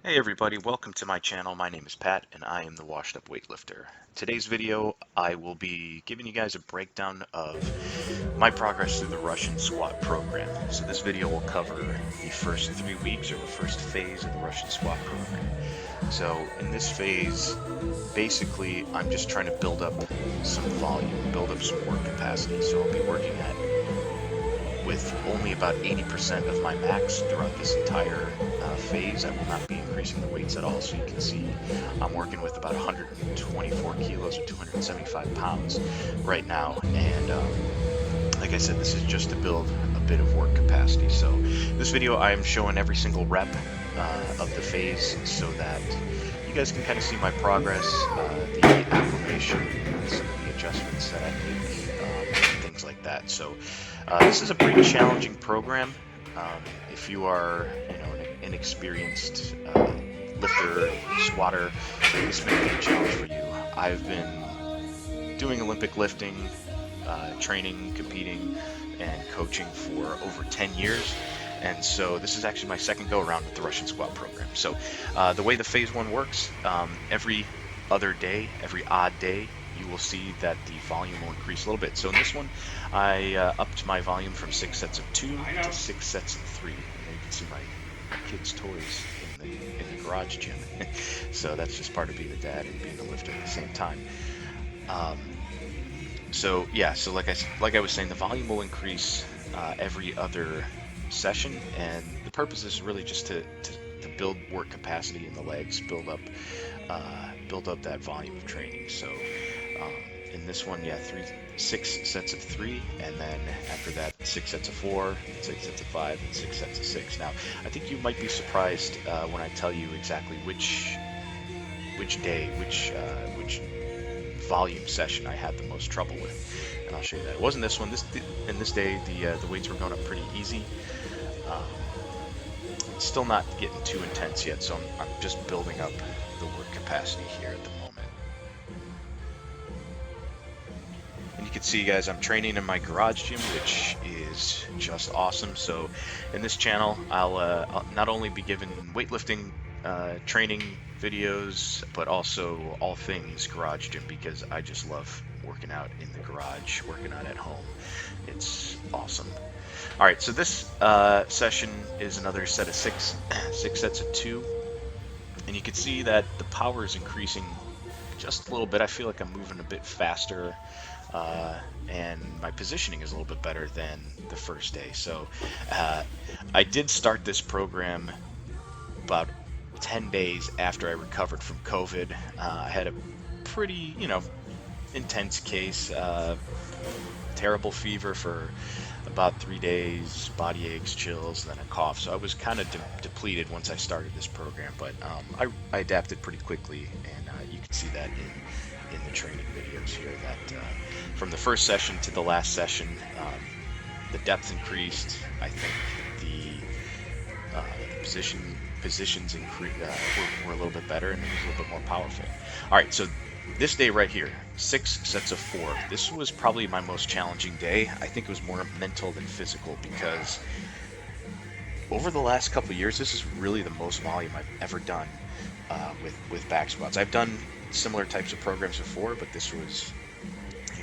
Hey everybody, welcome to my channel. My name is Pat and I am the Washed Up Weightlifter. Today's video I will be giving you guys a breakdown of my progress through the Russian squat program. So this video will cover the first 3 weeks or the first phase of the Russian squat program. So in this phase, basically I'm just trying to build up some volume, build up some work capacity. So I'll be working at with only about 80% of my max throughout this entire phase. I will not be increasing the weights at all. So you can see I'm working with about 124 kilos or 275 pounds right now. And like I said, this is just to build a bit of work capacity. So this video, I am showing every single rep of the phase so that you guys can kind of see my progress, the acclimation, some of the adjustments that I make, things like that. So this is a pretty challenging program. If you are, an inexperienced lifter, squatter, this may be a challenge for you. I've been doing Olympic lifting, training, competing, and coaching for over 10 years. And so this is actually my second go around with the Russian squat program. So the way the phase one works, every other day, every odd day, you will see that the volume will increase a little bit. So in this one, I upped my volume from 6 sets of 2 to 6 sets of 3. And there you can see my kids' toys in the garage gym. So that's just part of being a dad and being a lifter at the same time. So yeah, so like I was saying, the volume will increase every other session, and the purpose is really just to build work capacity in the legs, build up that volume of training. So um, in this one, yeah, 6 sets of 3, and then after that, 6 sets of 4, 6 sets of 5, and 6 sets of 6. Now, I think you might be surprised when I tell you exactly which day, which volume session I had the most trouble with, and I'll show you that. It wasn't this one. In this day, the weights were going up pretty easy. Um, Still not getting too intense yet, so I'm just building up the work capacity here at the moment. And you can see, guys, I'm training in my garage gym, which is just awesome. So in this channel, I'll not only be giving weightlifting training videos, but also all things garage gym, because I just love working out in the garage, working out at home. It's awesome. All right, so this session is another set of 6 sets of 2, and you can see that the power is increasing just a little bit. I feel like I'm moving a bit faster, and my positioning is a little bit better than the first day. So I did start this program about 10 days after I recovered from COVID. I had a pretty, intense case, terrible fever for about 3 days, body aches, chills, then a cough. So I was kind of depleted once I started this program, but I adapted pretty quickly, and you can see that in the training videos here that from the first session to the last session, the depth increased. I think the positions were a little bit better, and it was a little bit more powerful. All right, so this day right here, 6 sets of 4. This was probably my most challenging day. I think it was more mental than physical, because over the last couple of years, this is really the most volume I've ever done with back squats. I've done similar types of programs before, but this was,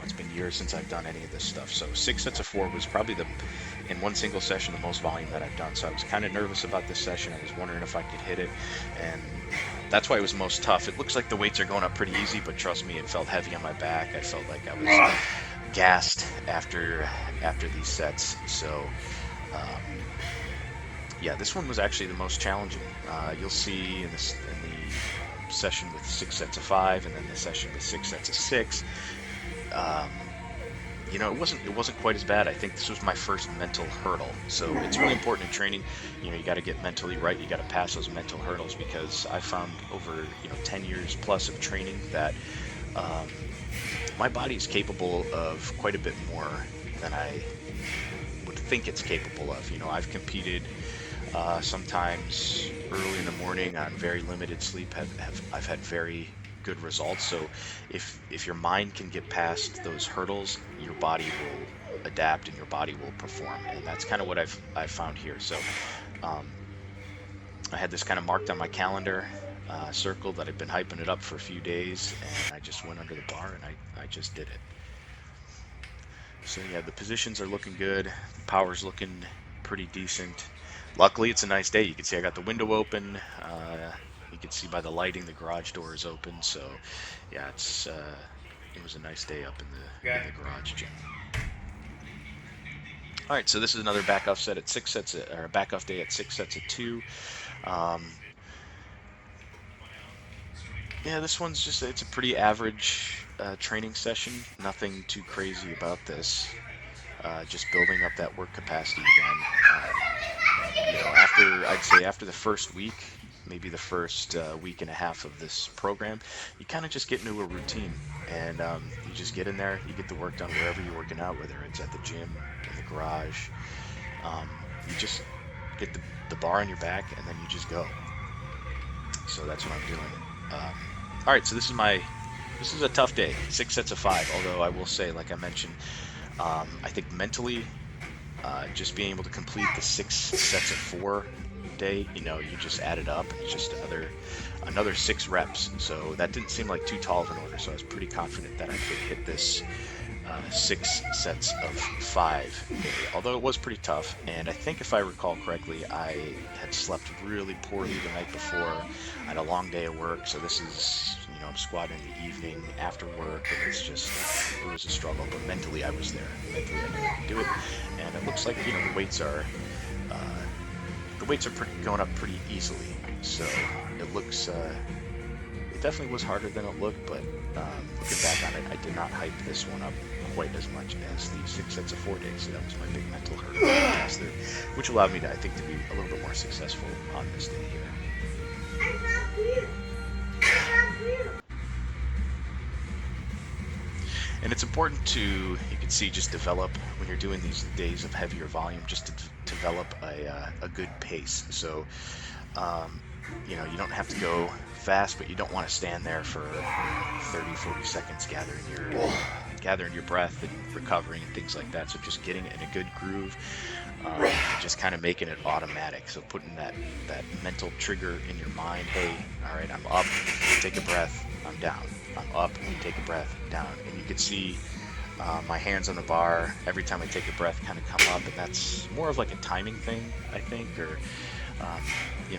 it's been years since I've done any of this stuff. So 6 sets of 4 was probably in one single session, the most volume that I've done. So I was kind of nervous about this session. I was wondering if I could hit it, and that's why it was most tough. It looks like the weights are going up pretty easy, but trust me, it felt heavy on my back. I felt like I was gassed after these sets. So yeah, this one was actually the most challenging. You'll see in the session with 6 sets of 5, and then the session with 6 sets of 6. It wasn't quite as bad. I think this was my first mental hurdle. So it's really important in training. You got to get mentally right. You got to pass those mental hurdles, because I found over 10 years plus of training that my body is capable of quite a bit more than I would think it's capable of. I've competed sometimes early in the morning on very limited sleep. I've had very good results. So if your mind can get past those hurdles, your body will adapt and your body will perform, and that's kind of what I've found here. So I had this kind of marked on my calendar, circled, that I'd been hyping it up for a few days, and I just went under the bar and I just did it. So yeah, the positions are looking good, the power's looking pretty decent. Luckily, it's a nice day. You can see I got the window open. You can see by the lighting the garage door is open. So yeah, it was a nice day up in the garage gym. All right, so this is another back off set at 6 sets, or a back off day at 6 sets of 2. Yeah, this one's just, it's a pretty average training session. Nothing too crazy about this. Just building up that work capacity again. I'd say after the first week, maybe the first week and a half of this program, you kind of just get into a routine, and you just get in there, you get the work done wherever you're working out, whether it's at the gym, in the garage. You just get the bar on your back, and then you just go. So that's what I'm doing. All right, so this is a tough day, 6 sets of 5. Although I will say, like I mentioned, I think mentally, just being able to complete the 6 sets of 4 day, you just add it up, and it's just another 6 reps. So that didn't seem like too tall of an order. So I was pretty confident that I could hit this 6 sets of 5 day, although it was pretty tough. And I think, if I recall correctly, I had slept really poorly the night before. I had a long day of work, so this is, I'm squatting in the evening after work, and it was a struggle. But mentally, I was there. Mentally, I knew I could do it, and it looks like the weights are going up pretty easily. So it looks. It definitely was harder than it looked, but looking back on it, I did not hype this one up quite as much as the 6 sets of 4 days. So that was my big mental hurdle, which allowed me to, I think, to be a little bit more successful on this day here. I love you. And it's important to, you can see, just develop, when you're doing these days of heavier volume, just to develop a good pace. So, you don't have to go fast, but you don't want to stand there for 30, 40 seconds gathering your breath and recovering and things like that. So just getting in a good groove, just kind of making it automatic. So putting that mental trigger in your mind, hey, all right, I'm up, take a breath, I'm down. I'm up, take a breath, down. And you can see my hands on the bar every time I take a breath kind of come up, and that's more of like a timing thing, I think, or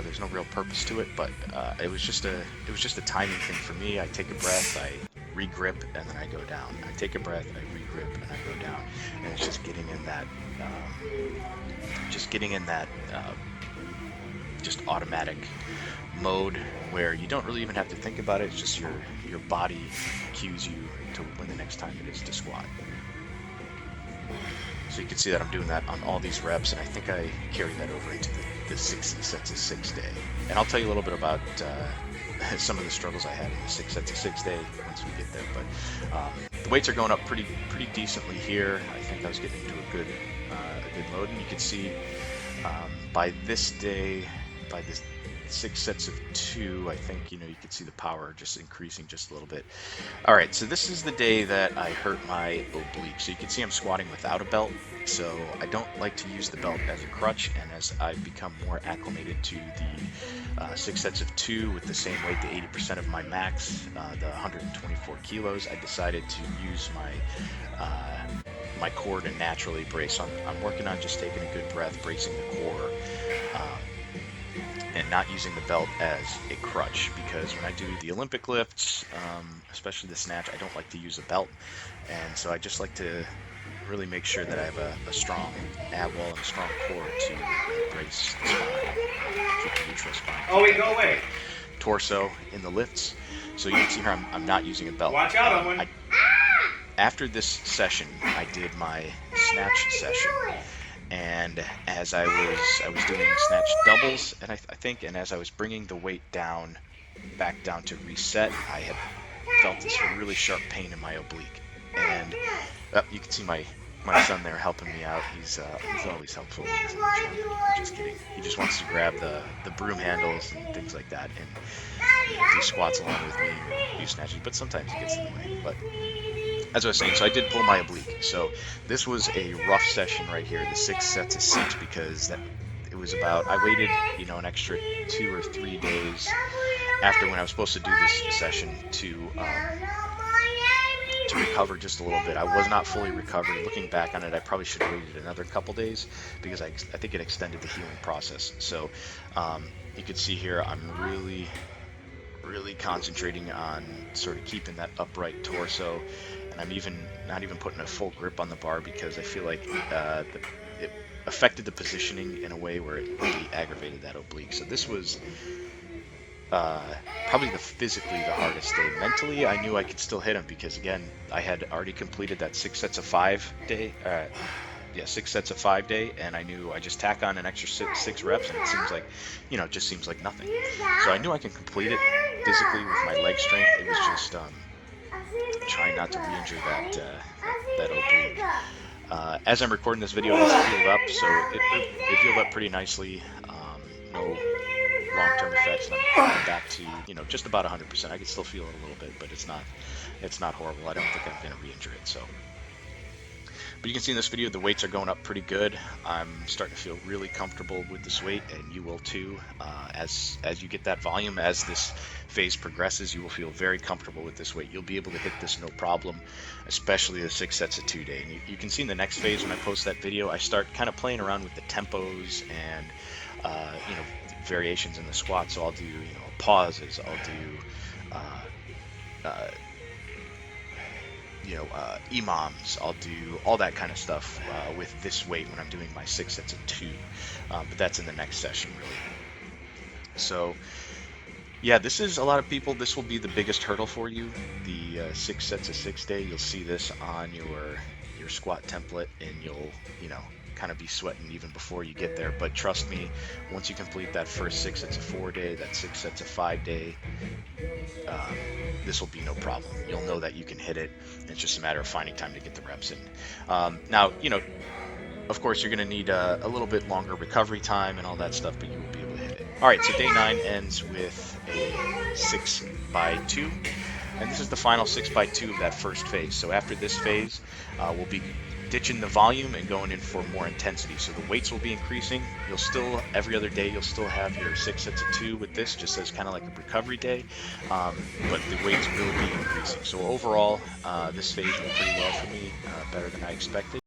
there's no real purpose to it, but it was just a timing thing for me. I take a breath, I regrip, and then I go down. I take a breath, I regrip, and I go down. And it's just getting in that just automatic mode where you don't really even have to think about it. It's just your body cues you to when the next time it is to squat. So you can see that I'm doing that on all these reps, and I think I carry that over into the 6 sets of 6 day. And I'll tell you a little bit about some of the struggles I had in the 6 sets of 6 day once we get there. But the weights are going up pretty decently here. I think I was getting into a good load, and you can see by this day, by this 6 sets of 2, I think you can see the power just increasing just a little bit. All right, so this is the day that I hurt my oblique. So you can see I'm squatting without a belt. So I don't like to use the belt as a crutch, and as I've become more acclimated to the 6 sets of 2 with the same weight, the 80% of my max, the 124 kilos, I decided to use my core to naturally brace. So I'm working on just taking a good breath, bracing the core, and not using the belt as a crutch, because when I do the Olympic lifts, especially the snatch, I don't like to use a belt, and so I just like to really make sure that I have a strong ab wall and a strong core to brace the spine, keep the neutral spine. Oh, wait, go away. Torso in the lifts. So you can see here I'm not using a belt. Watch out, Owen. After this session, I did my snatch session. And as I was doing snatch doubles, and I think, and as I was bringing the weight back down to reset, I had felt this really sharp pain in my oblique. And you can see my son there helping me out. He's always helpful. I'm just kidding. He just wants to grab the broom handles and things like that, and do squats along with me, do snatches. But sometimes he gets in the way. But as I was saying, so I did pull my oblique. So this was a rough session right here, the 6 sets of 6, because it was about, I waited, you know, an extra 2 or 3 days after when I was supposed to do this session to recover just a little bit. I was not fully recovered. Looking back on it, I probably should have waited another couple days because I think it extended the healing process. So you can see here, I'm really concentrating on sort of keeping that upright torso, and I'm not even putting a full grip on the bar because I feel like it affected the positioning in a way where it really aggravated that oblique. So this was probably physically the hardest day. Mentally, I knew I could still hit him because, again, I had already completed that 6 sets of 5 day. 6 sets of 5 day, and I knew I just tack on an extra six reps, and it seems like, you know, it just seems like nothing. So I knew I can complete it physically with my leg strength. It was just trying not to re-injure that oblique. As I'm recording this video, it's healed up, so it healed up pretty nicely. No long-term effects, and I'm back to, you know, just about 100%. I can still feel it a little bit, but it's not horrible. I don't think I'm going to re-injure it. So, but you can see in this video the weights are going up pretty good. I'm starting to feel really comfortable with this weight, and you will too. As you get that volume, as this phase progresses, you will feel very comfortable with this weight. You'll be able to hit this no problem, especially the 6 sets of 2 day. And you can see in the next phase when I post that video, I start kind of playing around with the tempos and you know, variations in the squat. So I'll do, you know, pauses. I'll do you know, imams. I'll do all that kind of stuff with this weight when I'm doing my 6 sets of 2. But that's in the next session, really. So yeah, this is, a lot of people, this will be the biggest hurdle for you, the 6 sets of 6 day. You'll see this on your squat template, and you'll, you know, kind of be sweating even before you get there. But trust me, once you complete that first 6 sets of 4 day, that 6 sets of 5 day, this will be no problem. You'll know that you can hit it. It's just a matter of finding time to get the reps in. Now, you know, of course, you're going to need a little bit longer recovery time and all that stuff, but you will be able to hit it. All right, so day 9 ends with a 6 by 2, and this is the final 6 by 2 of that first phase. So after this phase, we'll be ditching the volume and going in for more intensity. So the weights will be increasing. You'll still, every other day, you'll still have your 6 sets of 2 with this, just as kind of like a recovery day, but the weights will be increasing. So overall, this phase went pretty well for me, better than I expected.